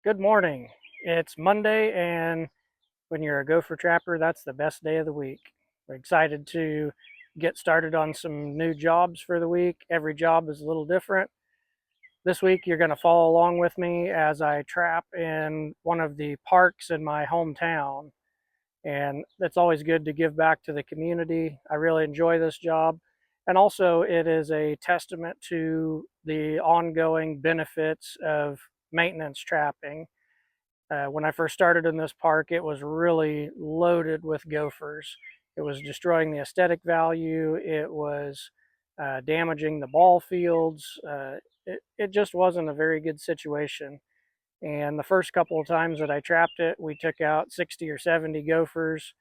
Good morning. It's Monday, and when you're a gopher trapper, that's the best day of the week. We're excited to get started on some new jobs for the week. Every job is a little different. This week, you're going to follow along with me as I trap in one of the parks in my hometown. And it's always good to give back to the community. I really enjoy this job. And also, it is a testament to the ongoing benefits of maintenance trapping. When I first started in this park, it was really loaded with gophers. It was destroying the aesthetic value. It was damaging the ball fields. It just wasn't a very good situation. And the first couple of times that I trapped it, we took out 60 or 70 gophers.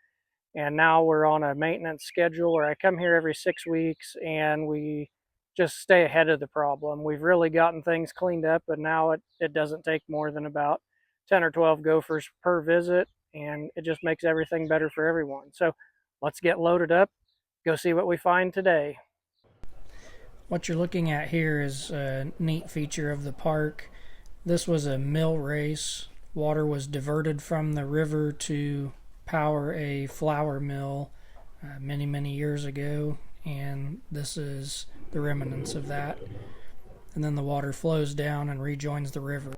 And now we're on a maintenance schedule where I come here every 6 weeks and we just stay ahead of the problem. We've really gotten things cleaned up, and now it doesn't take more than about 10 or 12 gophers per visit, and it just makes everything better for everyone. So let's get loaded up, go see what we find today. What you're looking at here is a neat feature of the park. This was a mill race. Water was diverted from the river to power a flour mill many years ago, and this is the remnants of that. And then the water flows down and rejoins the river.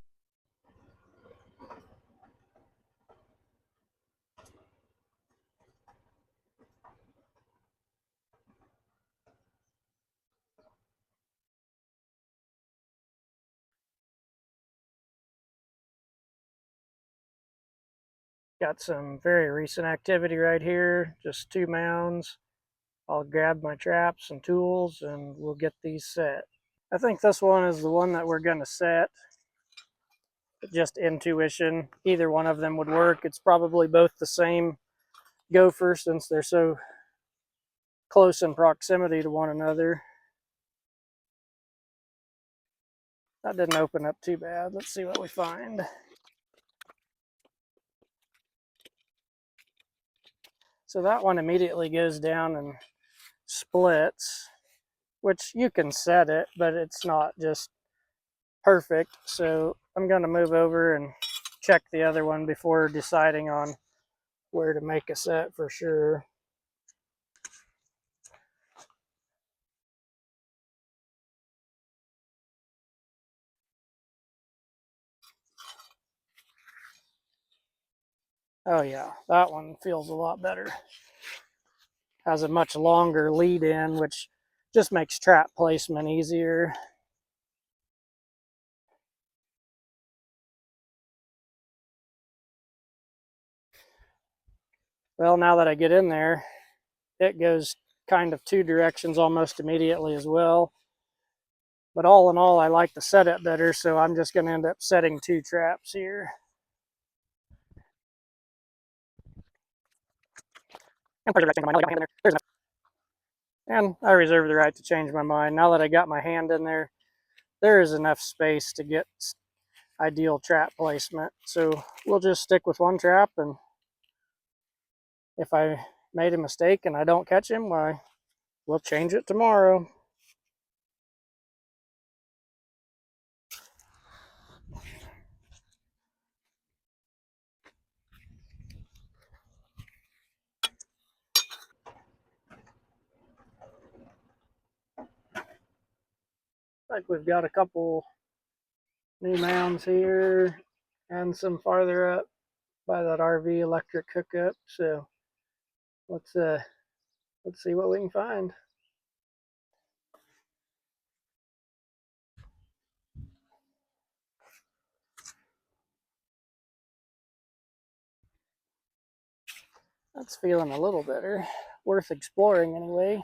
Got some very recent activity right here, just 2 mounds. I'll grab my traps and tools and we'll get these set. I think this one is the one that we're going to set. Just intuition. Either one of them would work. It's probably both the same gopher since they're so close in proximity to one another. That didn't open up too bad. Let's see what we find. So that one immediately goes down and splits, which you can set it, but it's not just perfect. So I'm going to move over and check the other one before deciding on where to make a set for sure. Oh yeah, that one feels a lot better. Has a much longer lead in, which just makes trap placement easier. Well, now that I get in there, it goes kind of 2 directions almost immediately as well. But all in all, I like the setup better, so I'm just going to end up setting 2 traps here. And I reserve the right to change my mind. Now that I got my hand in there, there is enough space to get ideal trap placement. So we'll just stick with 1 trap, and if I made a mistake and I don't catch him, why, we'll change it tomorrow. Like we've got a couple new mounds here and some farther up by that RV electric hookup. So let's see what we can find. That's feeling a little better. Worth exploring anyway.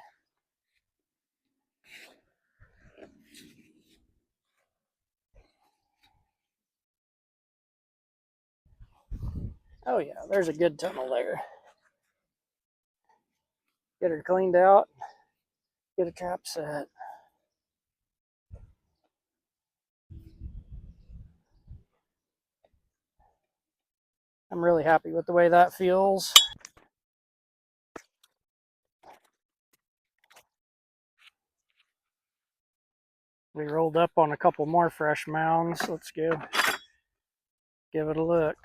Oh yeah, there's a good tunnel there. Get her cleaned out, get a trap set. I'm really happy with the way that feels. We rolled up on a couple more fresh mounds. Let's go give it a look.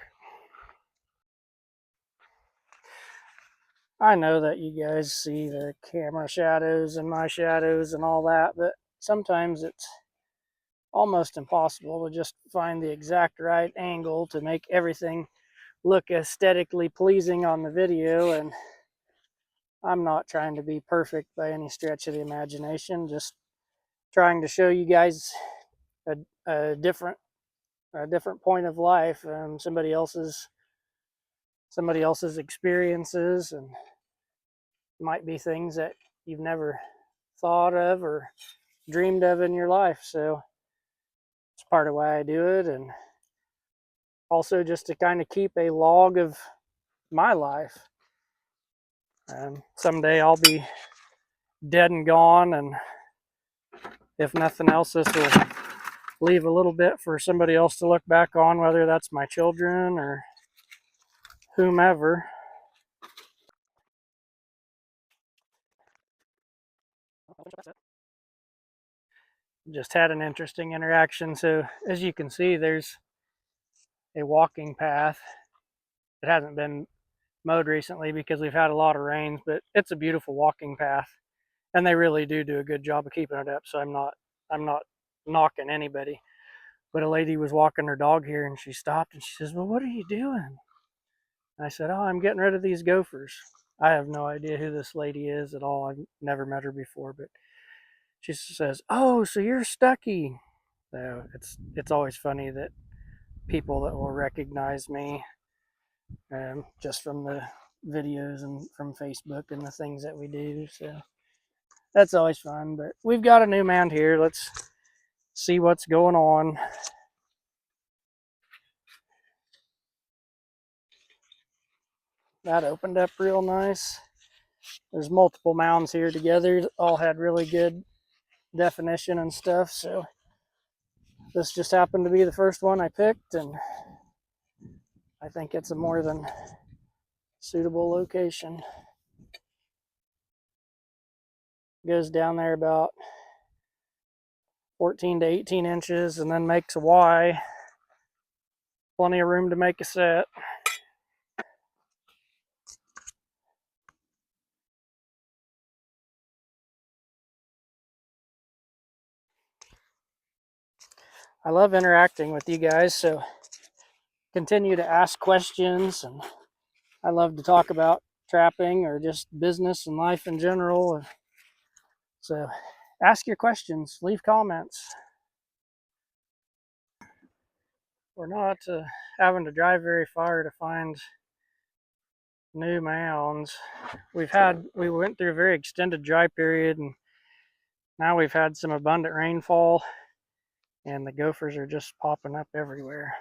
I know that you guys see the camera shadows and my shadows and all that, but sometimes it's almost impossible to just find the exact right angle to make everything look aesthetically pleasing on the video. And I'm not trying to be perfect by any stretch of the imagination, just trying to show you guys a different point of life, somebody else's experiences, and might be things that you've never thought of or dreamed of in your life. So it's part of why I do it, and also just to kind of keep a log of my life. Someday I'll be dead and gone, and if nothing else, this will leave a little bit for somebody else to look back on, whether that's my children or whomever. Just had an interesting interaction. So as you can see, there's a walking path. It hasn't been mowed recently because we've had a lot of rains, but it's a beautiful walking path, and they really do a good job of keeping it up. So I'm not knocking anybody. But a lady was walking her dog here, and she stopped and she says, "Well, what are you doing?" And I said, "Oh, I'm getting rid of these gophers." I have no idea who this lady is at all. I've never met her before, but she says, "Oh, so you're Stucky." So it's always funny that people that will recognize me just from the videos and from Facebook and the things that we do. So that's always fun. But we've got a new mound here. Let's see what's going on. That opened up real nice. There's multiple mounds here together. All had really good definition and stuff. So this just happened to be the first one I picked, and I think it's a more than suitable location. Goes down there about 14 to 18 inches and then makes a Y. Plenty of room to make a set. I love interacting with you guys, so continue to ask questions, and I love to talk about trapping or just business and life in general. So ask your questions, leave comments. We're not having to drive very far to find new mounds. We went through a very extended dry period, and now we've had some abundant rainfall, and the gophers are just popping up everywhere.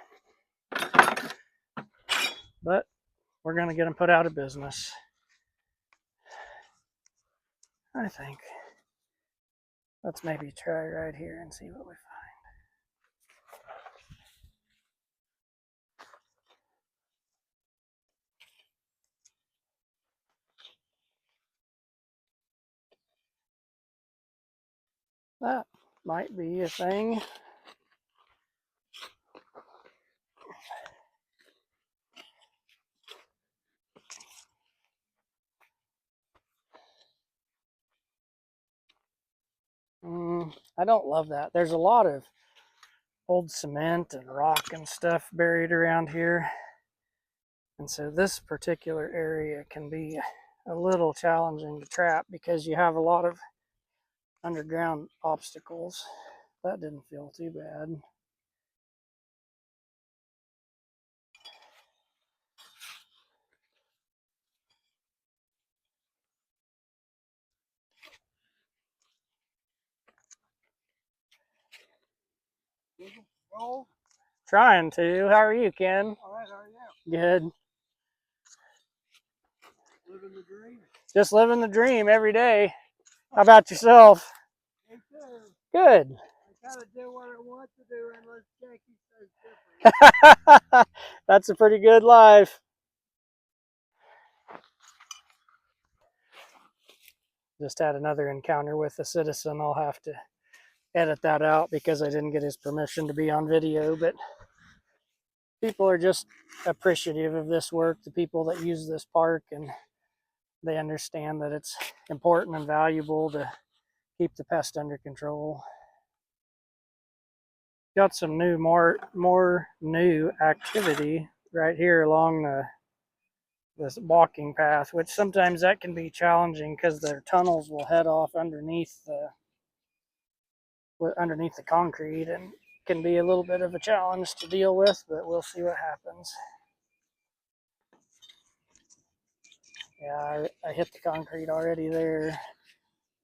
But we're going to get them put out of business, I think. Let's maybe try right here and see what we find. That might be a thing. I don't love that. There's a lot of old cement and rock and stuff buried around here. And so this particular area can be a little challenging to trap because you have a lot of underground obstacles. That didn't feel too bad. Oh, trying to. How are you, Ken? All right, how are you? Good. Living the dream. Just living the dream every day. How about yourself? Me too. Good. I gotta do what I want to do unless Jackie says different. That's a pretty good life. Just had another encounter with a citizen. I'll have to edit that out because I didn't get his permission to be on video, but people are just appreciative of this work, the people that use this park, and they understand that it's important and valuable to keep the pest under control. Got some more new activity right here along this walking path, which sometimes that can be challenging because their tunnels will head off underneath the concrete and can be a little bit of a challenge to deal with, but we'll see what happens. Yeah, I hit the concrete already there.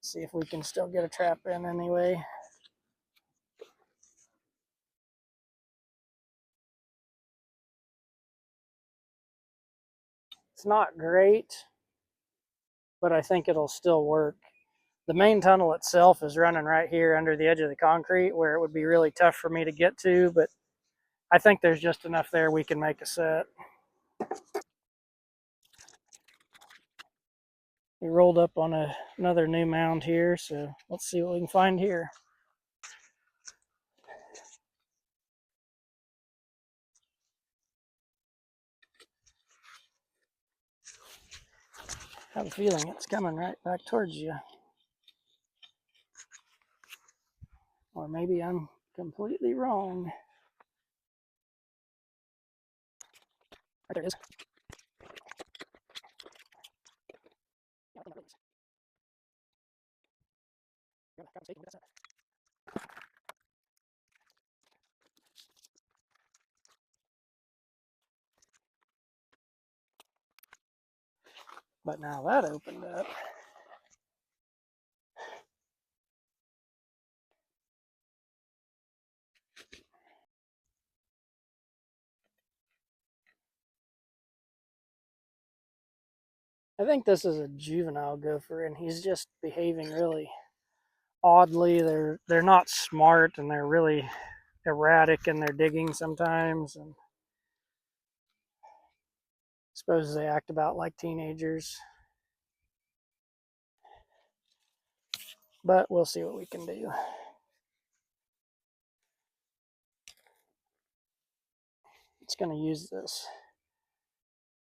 See if we can still get a trap in anyway. It's not great, but I think it'll still work. The main tunnel itself is running right here under the edge of the concrete where it would be really tough for me to get to, but I think there's just enough there we can make a set. We rolled up on another new mound here, so let's see what we can find here. I have a feeling it's coming right back towards you. Or maybe I'm completely wrong. Right, there it is. But now that opened up. I think this is a juvenile gopher, and he's just behaving really oddly. They're not smart, and they're really erratic in their digging sometimes, and I suppose they act about like teenagers. But we'll see what we can do. It's going to use this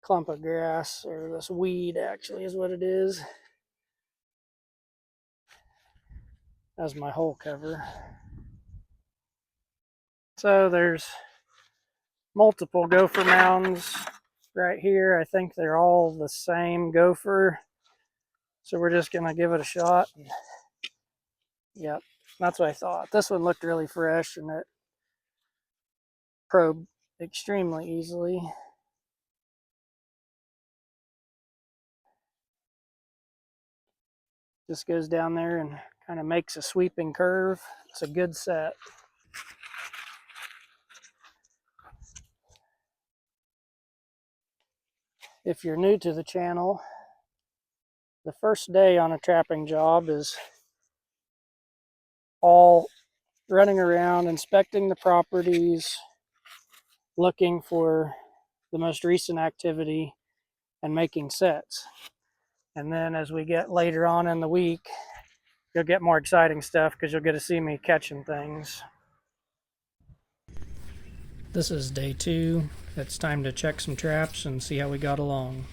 clump of grass, or this weed actually is what it is, as my hole cover. So there's multiple gopher mounds right here. I think they're all the same gopher. So we're just going to give it a shot. Yep, that's what I thought. This one looked really fresh, and it probed extremely easily. Just goes down there and kind of makes a sweeping curve. It's a good set. If you're new to the channel, the first day on a trapping job is all running around, inspecting the properties, looking for the most recent activity, and making sets. And then as we get later on in the week, you'll get more exciting stuff because you'll get to see me catching things. This is day 2. It's time to check some traps and see how we got along.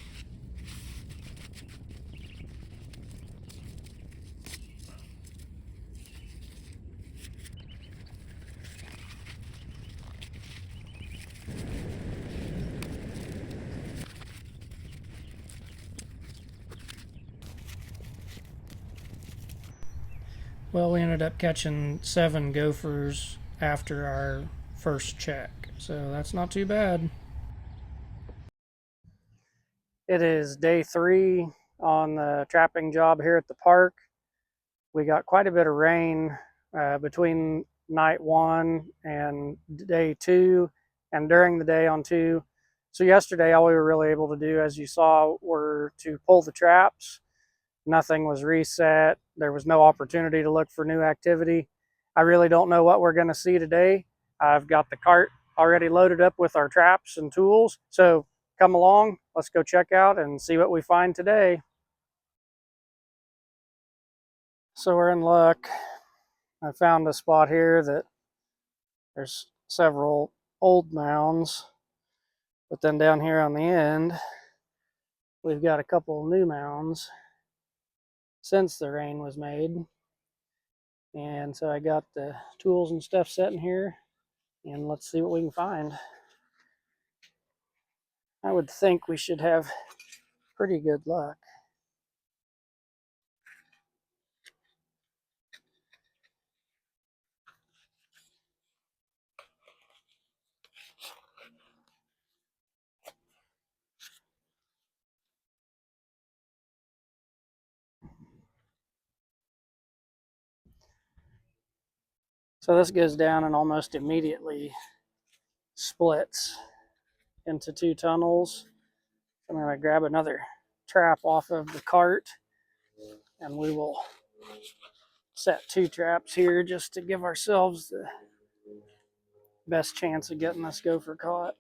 Well, we ended up catching 7 gophers after our first check, so that's not too bad. It is day 3 on the trapping job here at the park. We got quite a bit of rain between night 1 and day 2, and during the day on 2. So yesterday, all we were really able to do, as you saw, were to pull the traps. Nothing was reset. There was no opportunity to look for new activity. I really don't know what we're going to see today. I've got the cart already loaded up with our traps and tools. So come along, let's go check out and see what we find today. So we're in luck. I found a spot here that there's several old mounds. But then down here on the end, we've got a couple new mounds since the rain was made. And so I got the tools and stuff set in here, and let's see what we can find. I would think we should have pretty good luck. So this goes down and almost immediately splits into two tunnels. I'm going to grab another trap off of the cart, and we will set two traps here just to give ourselves the best chance of getting this gopher caught.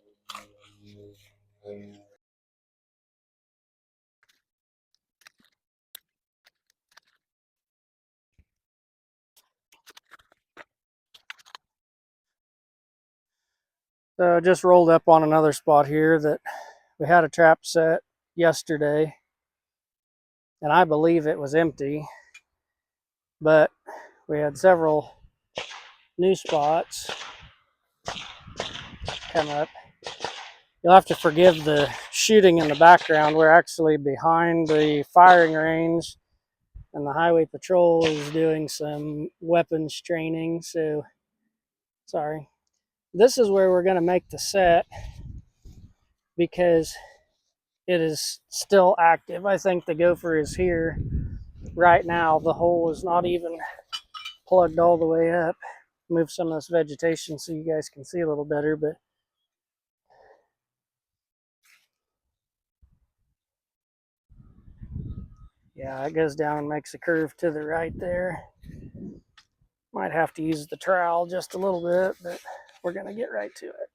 So I just rolled up on another spot here that we had a trap set yesterday, and I believe it was empty, but we had several new spots come up. You'll have to forgive the shooting in the background. We're actually behind the firing range, and the highway patrol is doing some weapons training, so sorry. This is where we're going to make the set because it is still active. I think the gopher is here right now. The hole is not even plugged all the way up. Move some of this vegetation so you guys can see a little better, but yeah, it goes down and makes a curve to the right there. Might have to use the trowel just a little bit, but we're going to get right to it.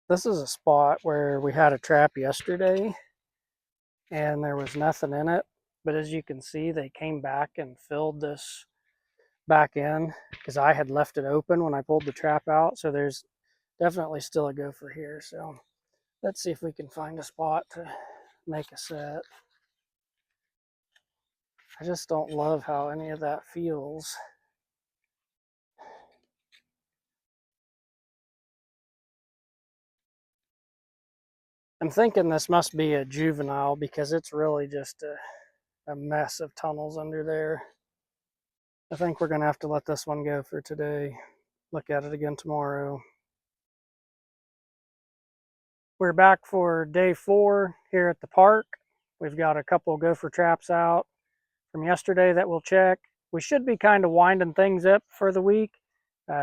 This is a spot where we had a trap yesterday and there was nothing in it. But as you can see, they came back and filled this back in because I had left it open when I pulled the trap out. So there's definitely still a gopher here. So let's see if we can find a spot to make a set. I just don't love how any of that feels. I'm thinking this must be a juvenile because it's really just a mess of tunnels under there. I think we're going to have to let this one go for today. Look at it again tomorrow. We're back for day 4 here at the park. We've got a couple gopher traps out from yesterday that we'll check. We should be kind of winding things up for the week.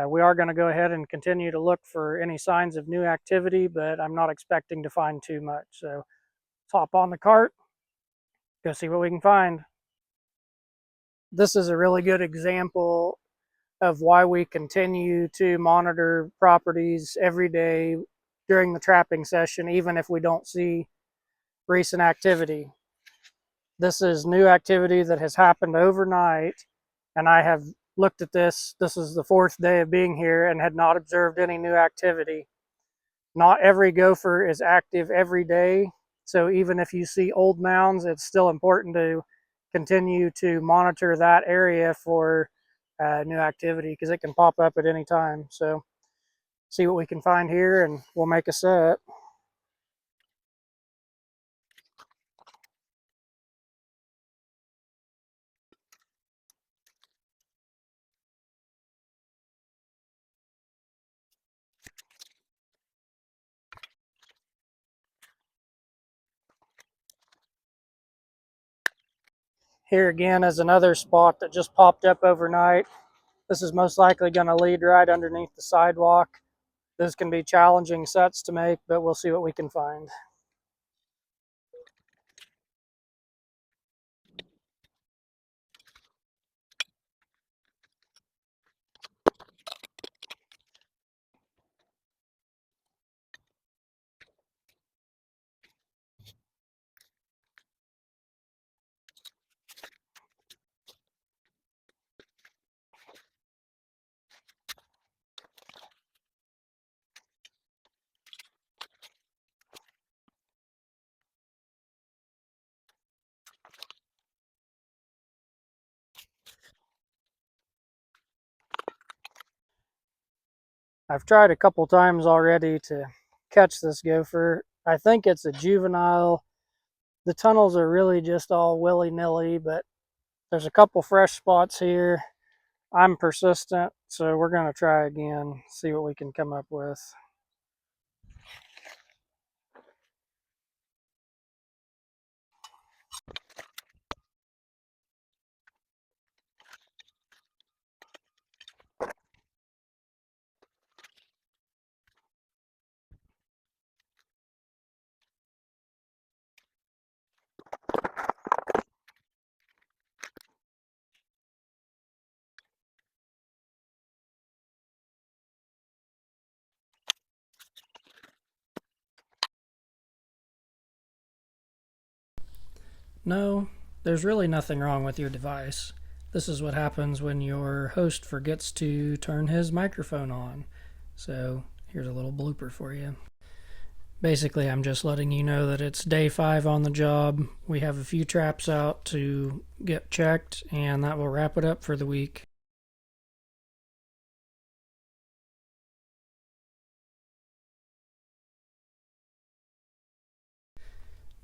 We are going to go ahead and continue to look for any signs of new activity, but I'm not expecting to find too much. So let's hop on the cart, go see what we can find. This is a really good example of why we continue to monitor properties every day during the trapping session, even if we don't see recent activity. This is new activity that has happened overnight, and I have looked at this. This is the 4th day of being here and had not observed any new activity. Not every gopher is active every day, so even if you see old mounds, it's still important to continue to monitor that area for new activity because it can pop up at any time. So see what we can find here and we'll make a set. Here again is another spot that just popped up overnight. This is most likely going to lead right underneath the sidewalk. This can be challenging sets to make, but we'll see what we can find. I've tried a couple times already to catch this gopher. I think it's a juvenile. The tunnels are really just all willy-nilly, but there's a couple fresh spots here. I'm persistent, so we're going to try again, see what we can come up with. No, there's really nothing wrong with your device. This is what happens when your host forgets to turn his microphone on. So here's a little blooper for you. Basically, I'm just letting you know that it's day 5 on the job. We have a few traps out to get checked, and that will wrap it up for the week.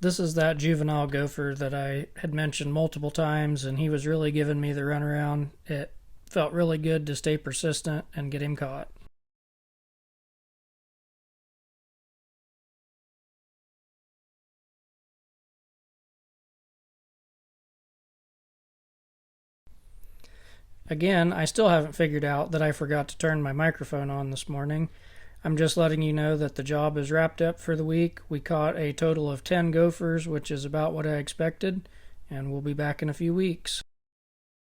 This is that juvenile gopher that I had mentioned multiple times, and he was really giving me the runaround. It felt really good to stay persistent and get him caught. Again, I still haven't figured out that I forgot to turn my microphone on this morning. I'm just letting you know that the job is wrapped up for the week. We caught a total of 10 gophers, which is about what I expected, and we'll be back in a few weeks.